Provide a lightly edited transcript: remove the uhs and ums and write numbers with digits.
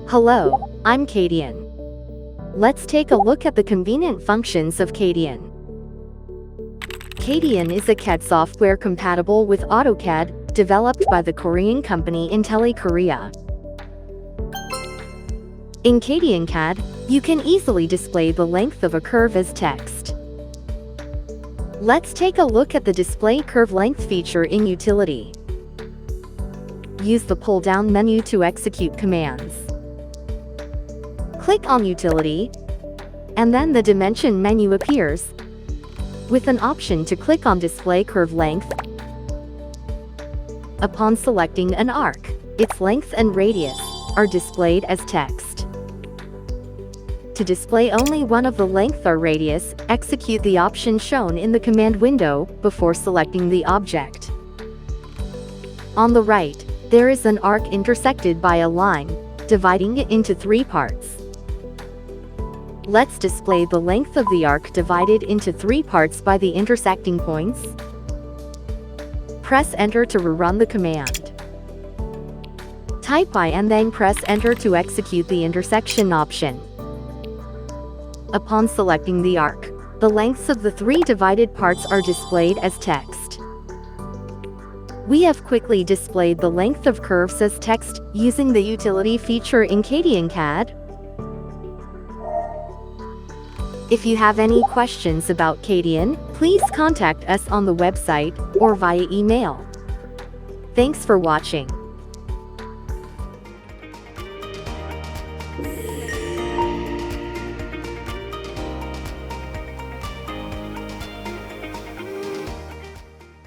Hello, I'm CADian. Let's take a look at the convenient functions of CADian. CADian is a CAD software compatible with AutoCAD, developed by the Korean company Korea. In CADian CAD, you can easily display the length of a curve as text. Let's take a look at the Display Curve Length feature in Utility. Use the pull-down menu to execute commands. Click on Utility, and then the Dimension menu appears, with an option to click on Display Curve Length. Upon selecting an arc, its length and radius are displayed as text. To display only one of the length or radius, execute the option shown in the command window before selecting the object. On the right, there is an arc intersected by a line, dividing it into 3 parts. Let's display the length of the arc divided into 3 parts by the intersecting points. Press Enter to rerun the command. Type I and then press Enter to execute the intersection option. Upon selecting the arc, the lengths of the 3 divided parts are displayed as text. We have quickly displayed the length of curves as text using the utility feature in CADian CAD. If you have any questions about CADian, please contact us on the website or via email. Thanks for watching.